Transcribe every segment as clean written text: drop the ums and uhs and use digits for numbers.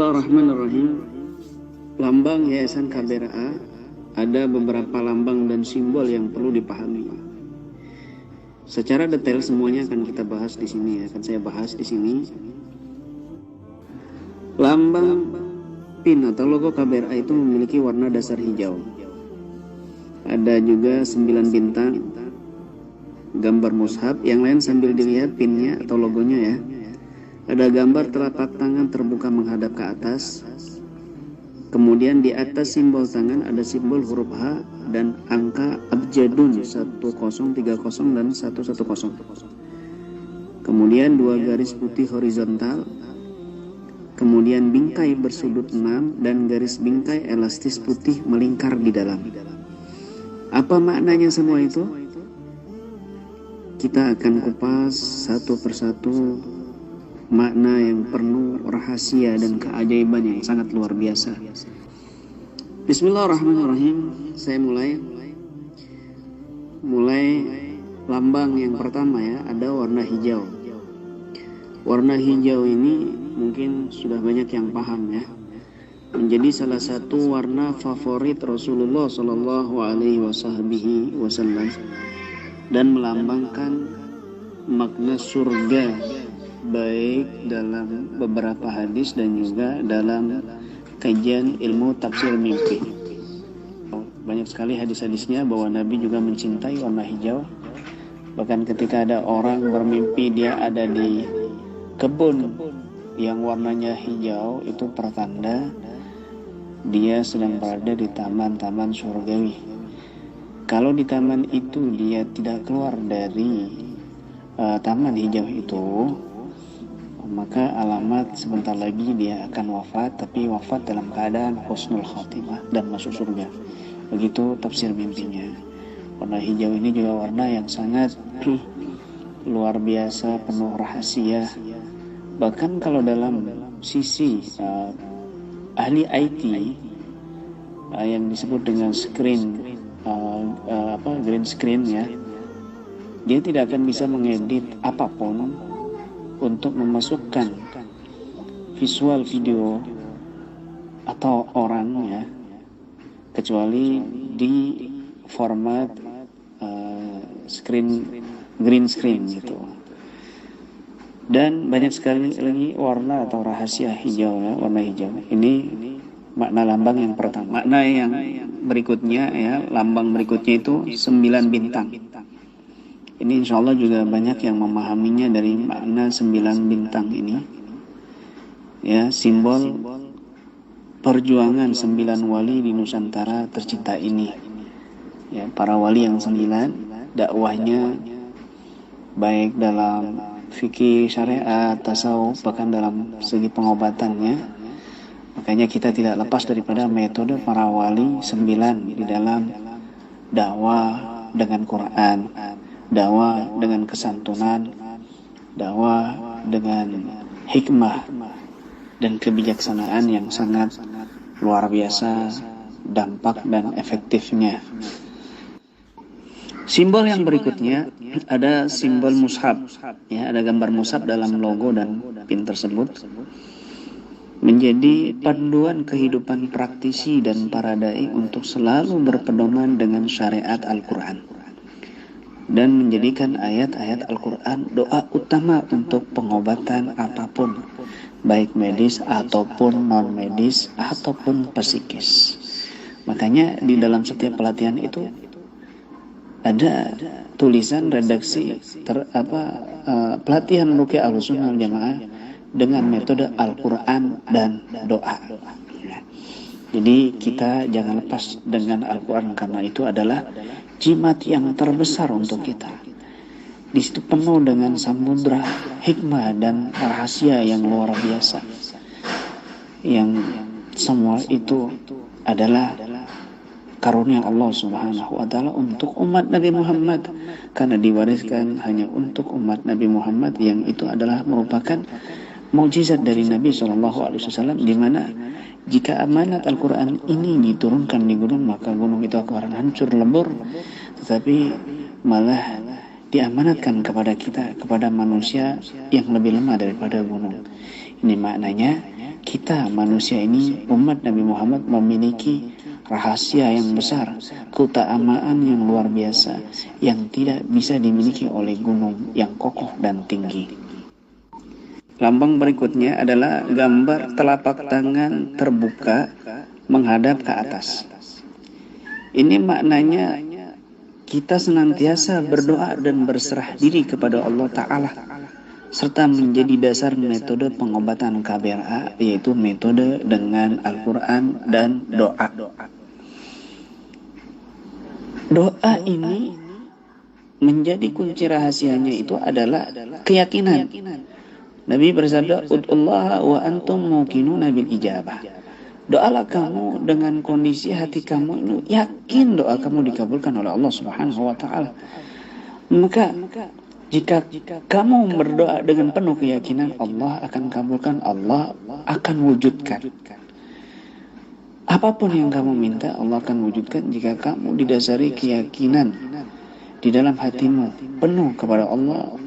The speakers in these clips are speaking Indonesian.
Bismillahirrahmanirrahim. Lambang Yayasan KBRA, ada beberapa lambang dan simbol yang perlu dipahami. Secara detail semuanya akan kita bahas di sini, akan saya bahas di sini. Lambang PIN atau logo KBRA itu memiliki warna dasar hijau. Ada juga 9 bintang, gambar mushaf, yang lain sambil dilihat pinnya atau logonya ya. Ada gambar telapak tangan terbuka menghadap ke atas. Kemudian di atas simbol tangan ada simbol huruf H dan angka abjadun 1030 dan 110. Kemudian 2 garis putih horizontal. Kemudian bingkai bersudut 6 dan garis bingkai elastis putih melingkar di dalam. Apa maknanya semua itu? Kita akan kupas satu persatu makna yang penuh rahasia dan keajaiban yang sangat luar biasa. Bismillahirrahmanirrahim. Saya mulai lambang yang pertama ya, ada warna hijau. Warna hijau ini mungkin sudah banyak yang paham ya. Menjadi salah satu warna favorit Rasulullah Shallallahu Alaihi Wasallam dan melambangkan makna surga, baik dalam beberapa hadis dan juga dalam kajian ilmu tafsir mimpi. Banyak sekali hadis-hadisnya bahwa Nabi juga mencintai warna hijau. Bahkan ketika ada orang bermimpi dia ada di kebun yang warnanya hijau, itu pertanda dia sedang berada di taman-taman surgawi. Kalau di taman itu dia tidak keluar dari taman hijau itu, maka alamat sebentar lagi dia akan wafat, tapi wafat dalam keadaan husnul khatimah dan masuk surga. Begitu tafsir mimpinya. Warna hijau ini juga warna yang sangat luar biasa, penuh rahasia. Bahkan kalau dalam sisi ahli IT yang disebut dengan green screen ya, dia tidak akan bisa mengedit apapun untuk memasukkan visual video atau orang ya, kecuali di format green screen gitu. Dan banyak sekali lagi warna atau rahasia hijau ya, warna hijau. Ini makna lambang yang pertama. Makna yang berikutnya ya, lambang berikutnya itu 9 bintang. Ini insya Allah juga banyak yang memahaminya dari makna 9 bintang ini. Ya, simbol perjuangan 9 wali di Nusantara tercinta ini. Ya, para wali yang 9, dakwahnya baik dalam fikih, syariat, tasawuf, bahkan dalam segi pengobatannya. Makanya kita tidak lepas daripada metode para wali 9 di dalam dakwah dengan Quran, dakwah dengan kesantunan, dakwah dengan hikmah dan kebijaksanaan yang sangat luar biasa dampak dan efektifnya. Simbol yang berikutnya ada simbol mushaf ya, ada gambar mushaf dalam logo dan pin tersebut, menjadi panduan kehidupan praktisi dan para dai untuk selalu berpedoman dengan syariat Al-Quran dan menjadikan ayat-ayat Al-Quran doa utama untuk pengobatan apapun, baik medis ataupun non medis ataupun psikis. Makanya di dalam setiap pelatihan itu ada tulisan redaksi pelatihan ruqyah Ahlussunnah wal Jamaah dengan metode Al-Quran dan doa. Jadi kita jangan lepas dengan Al-Quran, karena itu adalah jimat yang terbesar untuk kita. Di situ penuh dengan samudra hikmah dan rahasia yang luar biasa. Yang semua itu adalah karunia Allah Subhanahu wa taala untuk umat Nabi Muhammad, karena diwariskan hanya untuk umat Nabi Muhammad, yang itu adalah merupakan mukjizat dari Nabi SAW, di mana jika amanat Al-Quran ini diturunkan di gunung, maka gunung itu akan hancur lebur, tetapi malah diamanatkan kepada kita, kepada manusia yang lebih lemah daripada gunung. Ini maknanya kita manusia ini, umat Nabi Muhammad, memiliki rahasia yang besar, keutamaan yang luar biasa yang tidak bisa dimiliki oleh gunung yang kokoh dan tinggi. Lambang berikutnya adalah gambar telapak tangan terbuka menghadap ke atas. Ini maknanya kita senantiasa berdoa dan berserah diri kepada Allah Ta'ala, serta menjadi dasar metode pengobatan KBRA, yaitu metode dengan Al-Quran dan doa. Doa ini menjadi kunci rahasianya itu adalah keyakinan. Nabi bersabda, "Ud'ullaha wa antum muqinuna bil ijabah." Doalah kamu dengan kondisi hati kamu itu yakin doa kamu dikabulkan oleh Allah Subhanahu wa taala. Maka jika kamu berdoa dengan penuh keyakinan, Allah akan kabulkan, Allah akan wujudkan. Apapun yang kamu minta, Allah akan wujudkan jika kamu didasari keyakinan di dalam hatimu penuh kepada Allah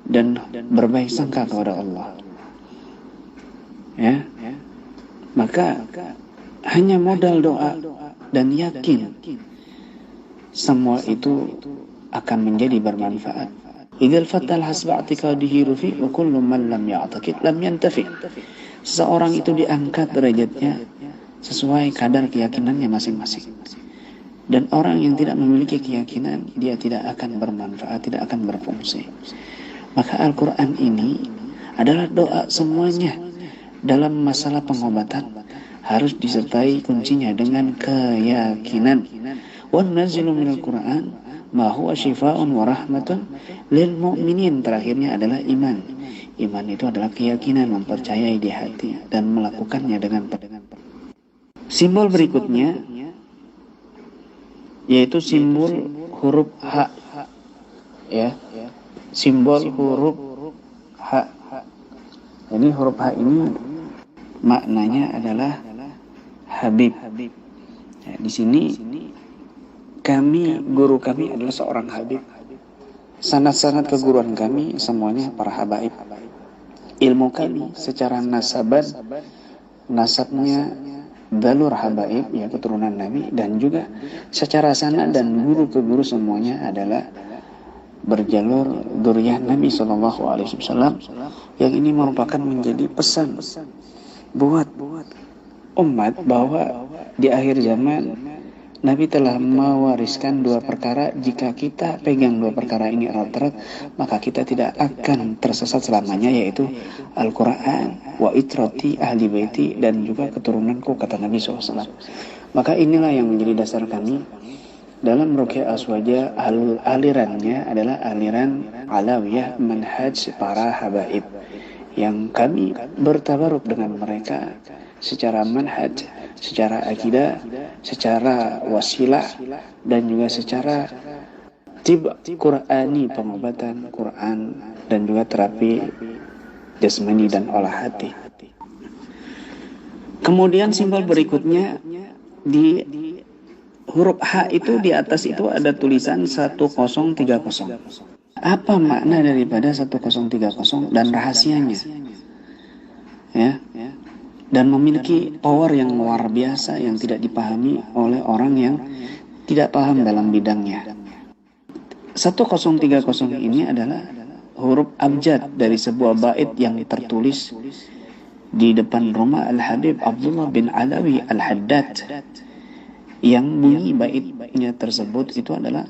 dan berbaik sangka kepada Allah. Ya. Maka hanya modal doa dan yakin, semua itu akan menjadi bermanfaat. Idzal fatal hasba i'tiqadihi rufi wa kullu man lam ya'taqid lam yantafi. Seseorang itu diangkat derajatnya sesuai kadar keyakinannya masing-masing. Dan orang yang tidak memiliki keyakinan, dia tidak akan bermanfaat, tidak akan berfungsi. Maka Al-Quran ini adalah doa semuanya. Dalam masalah pengobatan harus disertai kuncinya dengan keyakinan. Wa nazilu minal Qur'an ma huwa syifaa'un wa rahmatun lil mu'minin. Terakhirnya adalah iman. Iman itu adalah keyakinan, mempercayai di hati dan melakukannya dengan simbol berikutnya yaitu simbol huruf H, ya, simbol huruf H. Ini huruf H ini maknanya adalah Habib. Ya, di sini guru kami adalah seorang Habib. Sanad-sanad keguruan kami semuanya para habaib. Ilmu kami secara nasabnya dalur habaib, ya keturunan Nabi, dan juga secara sanad dan guru ke guru semuanya adalah berjalur dzurriyyah Nabi SAW, yang ini merupakan menjadi pesan buat umat bahwa di akhir zaman Nabi telah mewariskan dua perkara. Jika kita pegang dua perkara ini erat-erat, maka kita tidak akan tersesat selamanya, yaitu Al-Quran wa itrati ahli baiti, dan juga keturunanku, kata Nabi SAW. Maka inilah yang menjadi dasar kami dalam Ruqyah Aswaja. Alirannya adalah aliran Alawiyah, manhaj para habaib, yang kami bertabaruk dengan mereka secara manhaj, secara akidah, secara wasilah, dan juga secara tiba Qur'ani, pengobatan Quran, dan juga terapi jasmani dan olah hati. Kemudian simbol berikutnya di huruf H itu, di atas itu ada tulisan 1030. Apa makna daripada 1030 dan rahasianya? Ya. Dan memiliki power yang luar biasa yang tidak dipahami oleh orang yang tidak paham dalam bidangnya. 1030 ini adalah huruf abjad dari sebuah bait yang tertulis di depan rumah Al-Habib Abdullah bin Alawi Al-Haddad, yang bunyi baitnya tersebut itu adalah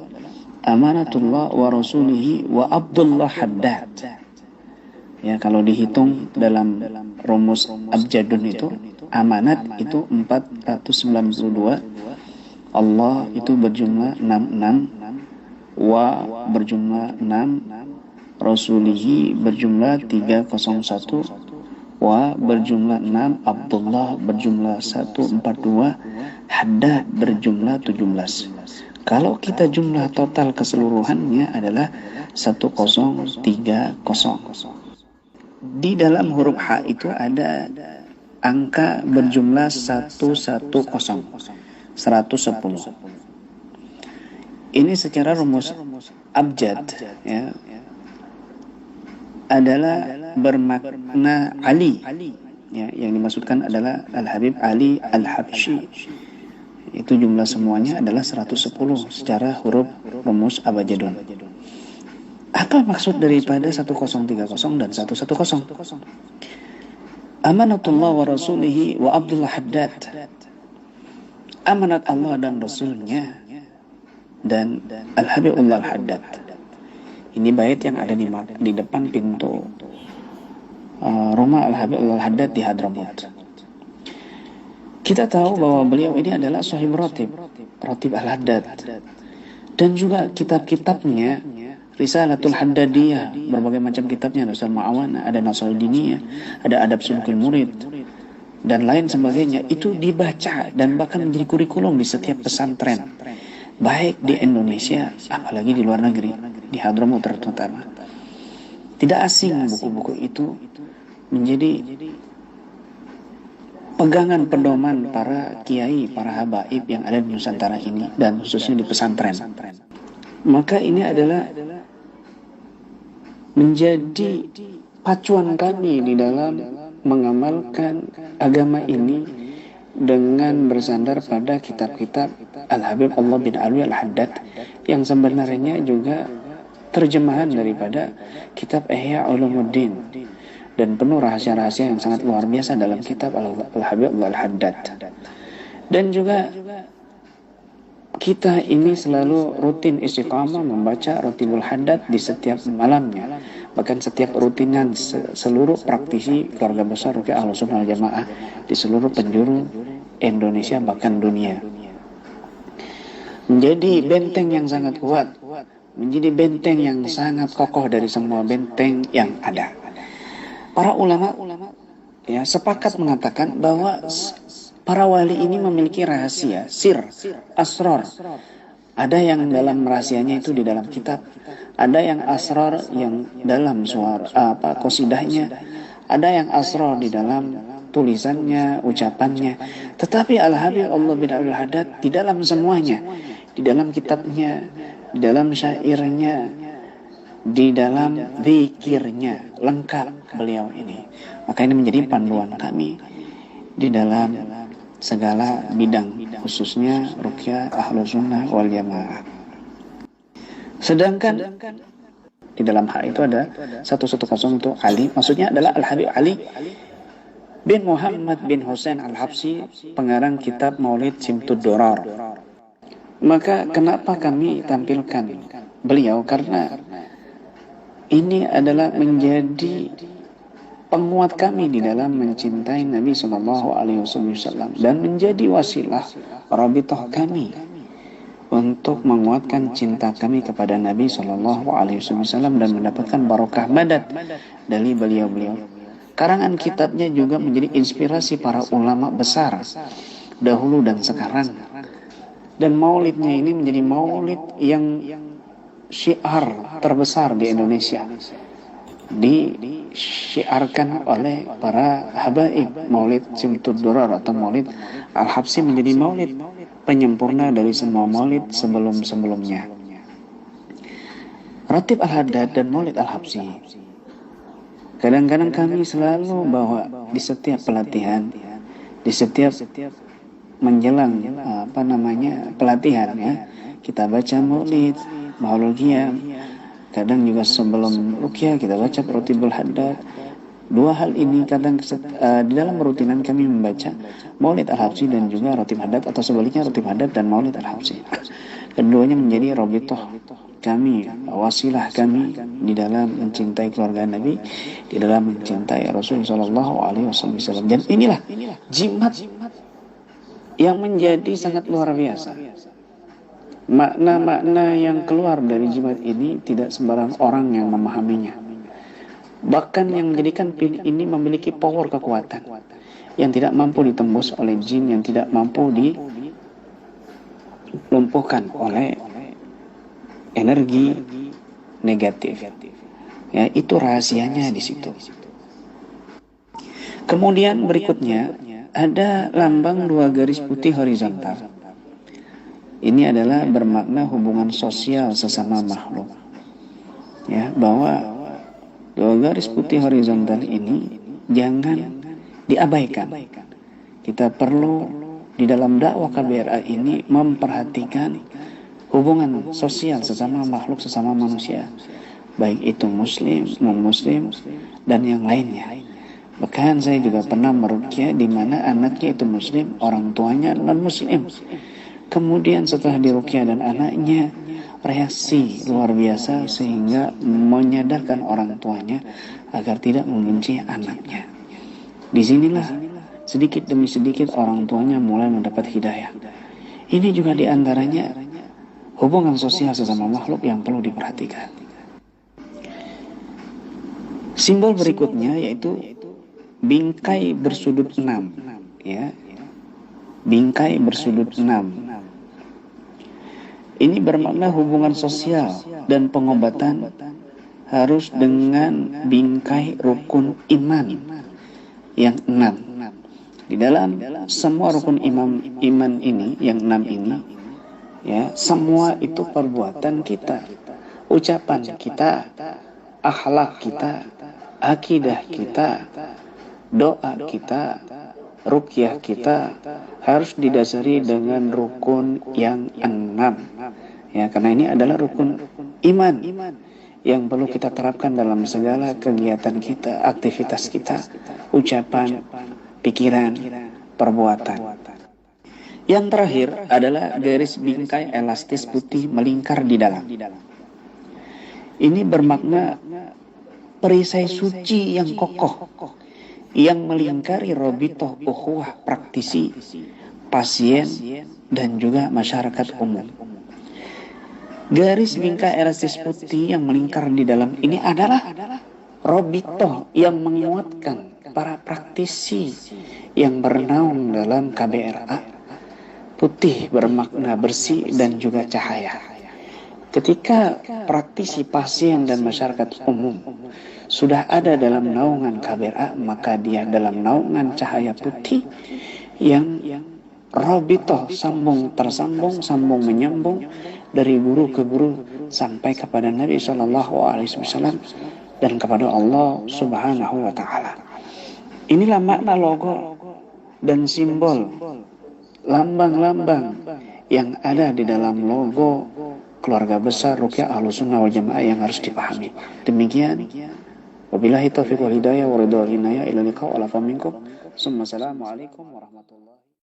amanatullah wa rasulihi wa Abdullah Haddad. Ya, kalau dihitung dalam rumus abjadun itu, amanat itu 492, Allah itu berjumlah 66, wa berjumlah 6, rasulihi berjumlah 301, wa berjumlah 6, Abdullah berjumlah 142, Haddad berjumlah 17. Kalau kita jumlah total keseluruhannya adalah 1030. Di dalam huruf H itu ada angka berjumlah 110. Ini secara rumus abjad, ya, adalah bermakna Ali. Ya, yang dimaksudkan adalah Al-Habib Ali Al-Habsyi. Itu jumlah semuanya adalah 110 secara huruf rumus abjadun. Apa maksud daripada 1030 dan 110? Amanatullah wa rasulihi wa Abdullah Haddad. Amanat Allah dan Rasulnya dan Al-Habibullah Al-Haddad. Ini bait yang ada di depan pintu rumah Al-Habibullah Al-Haddad di Hadramut. Kita tahu bahwa beliau ini adalah sahib Ratib Al-Haddad. Dan juga kitab-kitabnya, Risalatul Haddadiyah, berbagai macam kitabnya, Rasul Ma'awana, ada Nasrul Diniyah, ada Adab Sulukul Murid, dan lain sebagainya. Itu dibaca dan bahkan menjadi kurikulum di setiap pesantren, baik di Indonesia, apalagi di luar negeri, di Hadramut terutama. Tidak asing buku-buku itu menjadi pegangan pedoman para kiai, para habaib yang ada di Nusantara ini, dan khususnya di pesantren. Maka ini adalah menjadi pacuan kami di dalam mengamalkan agama ini dengan bersandar pada kitab-kitab Al-Habib Allah bin Alwi Al-Haddad, yang sebenarnya juga terjemahan daripada kitab Ihya Ulumuddin, dan penuh rahasia-rahasia yang sangat luar biasa dalam kitab Al-Habib Al-Haddad. Dan juga kita ini selalu rutin istiqamah membaca Ratibul Haddad di setiap malamnya, bahkan setiap rutinan seluruh praktisi keluarga besar Ruqyah Ahlus Sunnah wal Jamaah di seluruh penjuru Indonesia bahkan dunia. Menjadi benteng yang sangat kuat, menjadi benteng yang sangat kokoh dari semua benteng yang ada. Para ulama ya sepakat mengatakan bahwa para wali ini memiliki rahasia, sir, asrar. Ada yang dalam rahasianya itu di dalam kitab, ada yang asrar yang dalam suara qasidahnya, ada yang asrar di dalam tulisannya, ucapannya. Tetapi Al-Habib Allah bin Abdul Haddad di dalam semuanya, di dalam kitabnya, di dalam syairnya, di dalam zikirnya, lengkap beliau ini. Maka ini menjadi panduan kami di dalam segala bidang, khususnya Ruqyah Ahlus Sunnah wal Jamaah. Sedangkan di dalam hal itu ada 110 untuk Ali, maksudnya adalah Al-Habib Ali bin Muhammad bin Husain Al-Habsyi, pengarang kitab Maulid Simtud Durar. Maka kenapa kami tampilkan beliau? Karena ini adalah menjadi penguat kami di dalam mencintai Nabi Sallallahu Alaihi Wasallam dan menjadi wasilah rabithah kami untuk menguatkan cinta kami kepada Nabi Sallallahu Alaihi Wasallam dan mendapatkan barokah madad dari beliau-beliau. Karangan kitabnya juga menjadi inspirasi para ulama besar dahulu dan sekarang. Dan maulidnya ini menjadi maulid yang syiar terbesar di Indonesia, disyiarkan oleh para habaib. Maulid Simtud Durar atau Maulid Al-Habsyi menjadi maulid penyempurna dari semua maulid sebelum-sebelumnya. Ratib Al-Haddad dan Maulid Al-Habsyi, kadang-kadang kami selalu bawa di setiap pelatihan, di setiap menjelang pelatihan ya, kita baca maulid, maulul qiyam. Kadang juga sebelum ruqyah kita baca Ratibul Haddad. Dua hal ini kadang di dalam rutinan kami membaca Maulid Al-Habsyi dan juga Ratib Haddad, atau sebaliknya Ratib Haddad dan Maulid Al-Habsyi. Keduanya menjadi rabithah kami, wasilah kami di dalam mencintai keluarga Nabi, di dalam mencintai Rasul sallallahu alaihi wasallam. Dan inilah jimat yang menjadi sangat luar biasa. Makna-makna yang keluar dari jimat ini tidak sembarang orang yang memahaminya. Bahkan yang menjadikan pil ini memiliki power, kekuatan yang tidak mampu ditembus oleh jin, yang tidak mampu dilumpuhkan oleh energi negatif. Ya, itu rahasianya di situ. Kemudian berikutnya ada lambang 2 garis putih horizontal. Ini adalah bermakna hubungan sosial sesama makhluk. Ya, bahwa Dua garis putih horizontal ini jangan diabaikan. Kita perlu di dalam dakwah KBRA ini memperhatikan hubungan sosial sesama makhluk, sesama manusia, baik itu muslim, non-muslim, dan yang lainnya. Bahkan saya juga pernah meruqyah di mana anaknya itu muslim, orang tuanya non-muslim. Kemudian setelah diruqyah dan anaknya reaksi luar biasa sehingga menyadarkan orang tuanya agar tidak membenci anaknya. Disinilah sedikit demi sedikit orang tuanya mulai mendapat hidayah. Ini juga diantaranya hubungan sosial sesama makhluk yang perlu diperhatikan. Simbol berikutnya yaitu bingkai bersudut 6, ya. Bingkai bersudut 6. Ini bermakna hubungan sosial dan pengobatan harus dengan bingkai rukun iman yang 6. Di dalam semua rukun iman ini yang 6 ini, ya, semua itu perbuatan kita, ucapan kita, akhlak kita, akidah kita, doa kita, ruqyah kita harus didasari dengan rukun yang 6. Ya, karena ini adalah rukun iman yang perlu kita terapkan dalam segala kegiatan kita, aktivitas kita, ucapan, pikiran, perbuatan. Yang terakhir adalah garis bingkai elastis putih melingkar di dalam. Ini bermakna perisai suci yang kokoh yang melingkari robitoh ukhuwah praktisi, pasien, dan juga masyarakat umum. Garis bingkai elastis putih yang melingkar di dalam ini adalah robitoh yang menguatkan para praktisi yang bernaung dalam KBRA. Putih bermakna bersih dan juga cahaya. Ketika praktisi, pasien, dan masyarakat umum sudah ada dalam naungan KBRA, maka dia dalam naungan cahaya putih yang robitoh, sambung tersambung, sambung menyambung dari guru ke guru sampai kepada Nabi SAW dan kepada Allah Subhanahu wa Ta'ala. Inilah makna logo dan simbol, lambang-lambang yang ada di dalam logo keluarga besar Ruqyah Ahlussunnah wal Jamaah yang harus dipahami. Demikian. Wabillahi taufiq wal hidayah wa ridha wal inayah ila liqa wa la faminkum. Assalamualaikum warahmatullahi